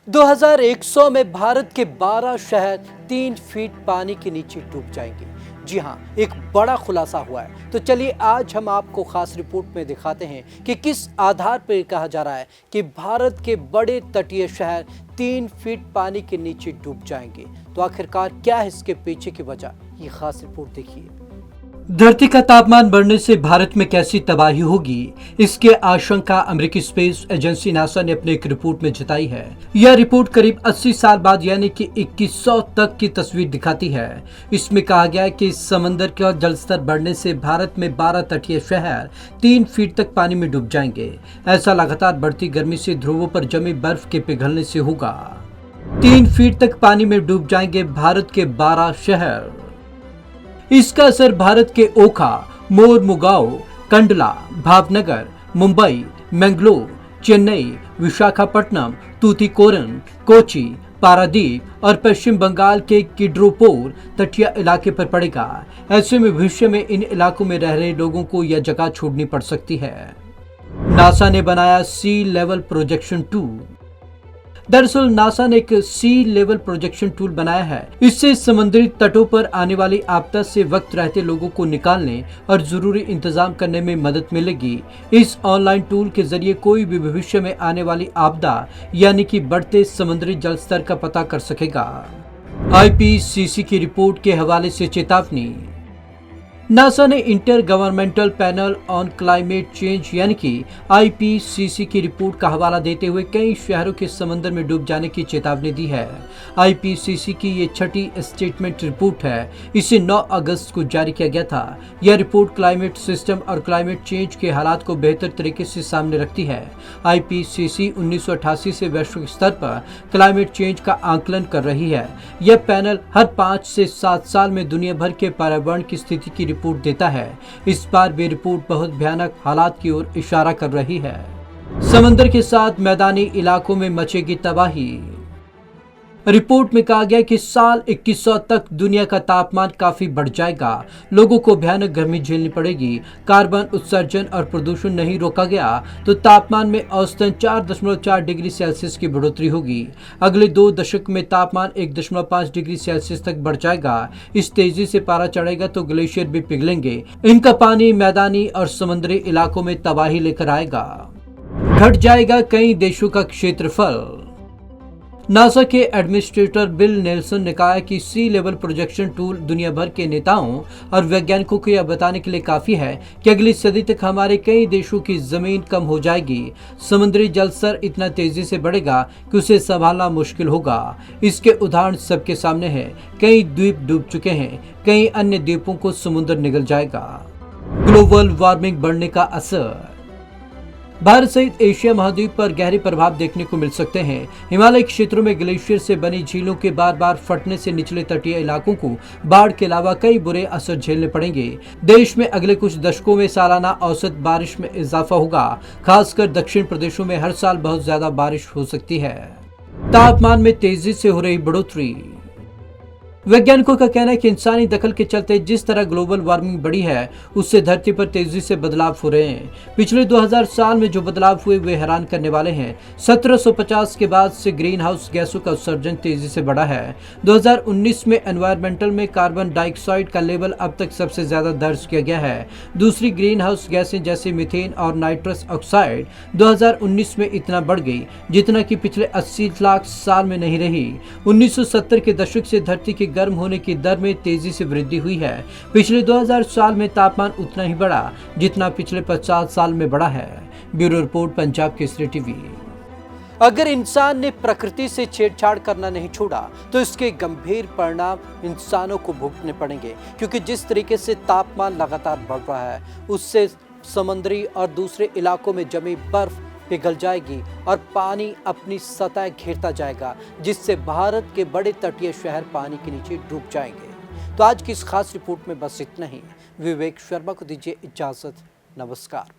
2100 में भारत के 12 शहर 3 फीट पानी के नीचे डूब जाएंगे। जी हां, एक बड़ा खुलासा हुआ है। तो चलिए आज हम आपको खास रिपोर्ट में दिखाते हैं कि किस आधार पर कहा जा रहा है कि भारत के बड़े तटीय शहर 3 फीट पानी के नीचे डूब जाएंगे। तो आखिरकार क्या है इसके पीछे की वजह, ये खास रिपोर्ट देखिए। धरती का तापमान बढ़ने से भारत में कैसी तबाही होगी, इसकी आशंका अमेरिकी स्पेस एजेंसी नासा ने अपनी एक रिपोर्ट में जताई है। यह रिपोर्ट करीब 80 साल बाद यानी कि 2100 तक की तस्वीर दिखाती है। इसमें कहा गया है कि समंदर का जलस्तर बढ़ने से भारत में 12 तटीय शहर 3 फीट तक पानी में डूब जाएंगे। ऐसा लगातार बढ़ती गर्मी से ध्रुवों पर जमी बर्फ के पिघलने से होगा। 3 फीट तक पानी में डूब जाएंगे भारत के 12 शहर। इसका असर भारत के ओखा, मोरमुगाओ, कंडला, भावनगर, मुंबई, मैंगलोर, चेन्नई, विशाखापट्टनम, तूतीकोरन, कोची, पारादीप और पश्चिम बंगाल के किड्रोपोर तटीय इलाके पर पड़ेगा। ऐसे में भविष्य में इन इलाकों में रह रहे लोगों को यह जगह छोड़नी पड़ सकती है। नासा ने बनाया सी लेवल प्रोजेक्शन टूल। दरअसल नासा ने एक सी लेवल प्रोजेक्शन टूल बनाया है। इससे समुद्री तटों पर आने वाली आपदा से वक्त रहते लोगों को निकालने और जरूरी इंतजाम करने में मदद मिलेगी। इस ऑनलाइन टूल के जरिए कोई भी भविष्य में आने वाली आपदा यानी कि बढ़ते समुद्री जल स्तर का पता कर सकेगा। आईपीसीसी की रिपोर्ट के हवाले से चेतावनी। नासा ने inter governmental panel on climate change यानी कि आईपीसीसी की रिपोर्ट का हवाला देते हुए कई शहरों के समंदर में डूब जाने की चेतावनी दी है। आईपीसीसी की ये छठी स्टेटमेंट रिपोर्ट है। इसे 9 अगस्त को जारी किया गया था। यह रिपोर्ट क्लाइमेट सिस्टम और क्लाइमेट चेंज के हालात को बेहतर तरीके से सामने रखती है। आईपीसीसी 1988 से वैश्विक स्तर पर क्लाइमेट चेंज का आकलन कर रही है। यह पैनल हर 5 से 7 साल में दुनिया भर के पर्यावरण की स्थिति की रिपोर्ट देता है। इस बार भी रिपोर्ट बहुत भयानक हालात की ओर इशारा कर रही है। समंदर के साथ मैदानी इलाकों में मचेगी तबाही। रिपोर्ट में कहा गया कि साल 2100 तक दुनिया का तापमान काफी बढ़ जाएगा। लोगों को भयानक गर्मी झेलनी पड़ेगी। कार्बन उत्सर्जन और प्रदूषण नहीं रोका गया तो तापमान में औसतन 4.4 डिग्री सेल्सियस की बढ़ोतरी होगी। अगले 2 दशक में तापमान 1.5 डिग्री सेल्सियस तक बढ़ जाएगा। इस तेजी से पारा चढ़ेगा तो ग्लेशियर भी पिघलेंगे। इनका पानी मैदानी और समुद्री इलाकों में तबाही लेकर आएगा। घट जाएगा कई देशों का क्षेत्रफल। नासा के एडमिनिस्ट्रेटर बिल नेल्सन ने कहा कि सी लेवल प्रोजेक्शन टूल दुनिया भर के नेताओं और वैज्ञानिकों को यह बताने के लिए काफी है कि अगली सदी तक हमारे कई देशों की जमीन कम हो जाएगी। समुद्री जल स्तर इतना तेजी से बढ़ेगा कि उसे संभालना मुश्किल होगा। इसके उदाहरण सबके सामने है। कई द्वीप डूब चुके हैं, कई अन्य द्वीपों को समुद्र निगल जाएगा। ग्लोबल वार्मिंग बढ़ने का असर। भारत सहित एशिया महाद्वीप पर गहरे प्रभाव देखने को मिल सकते हैं। हिमालय क्षेत्रों में ग्लेशियर से बनी झीलों के बार बार फटने से निचले तटीय इलाकों को बाढ़ के अलावा कई बुरे असर झेलने पड़ेंगे। देश में अगले कुछ दशकों में सालाना औसत बारिश में इजाफा होगा। खासकर दक्षिण प्रदेशों में हर साल बहुत ज्यादा बारिश हो सकती है। तापमान में तेजी से हो रही बढ़ोतरी। वैज्ञानिकों का कहना है कि इंसानी दखल के चलते जिस तरह ग्लोबल वार्मिंग बढ़ी है उससे धरती पर तेजी से बदलाव हो रहे हैं। पिछले 2000 साल में जो बदलाव हुए वे हैरान करने वाले हैं। 1750 के बाद से ग्रीन हाउस गैसों का उत्सर्जन तेजी से बढ़ा है। 2019 में एनवायरमेंटल में कार्बन डाइऑक्साइड का लेवल अब तक सबसे ज्यादा दर्ज किया गया है। दूसरी ग्रीन हाउस गैसें जैसे मीथेन और नाइट्रस ऑक्साइड 2019 में इतना बढ़ गई जितना कि पिछले 80 लाख साल में नहीं रही। 1970 के दशक से धरती के गर्म होने की दर में तेजी से वृद्धि हुई है। पिछले 2000 साल में तापमान उतना ही बढ़ा जितना पिछले 50 साल में बढ़ा है। Bureau report, Punjab Kesari TV. अगर इंसान ने प्रकृति से छेड़छाड़ करना नहीं छोड़ा तो इसके गंभीर परिणाम इंसानों को भुगतने पड़ेंगे, क्योंकि जिस तरीके से तापमान लगातार बढ़ रहा है उससे समुद्री और दूसरे इलाकों में जमी बर्फ पिघल जाएगी और पानी अपनी सतह घेरता जाएगा, जिससे भारत के बड़े तटीय शहर पानी के नीचे डूब जाएंगे। तो आज की इस खास रिपोर्ट में बस इतना ही। विवेक शर्मा को दीजिए इजाजत। नमस्कार।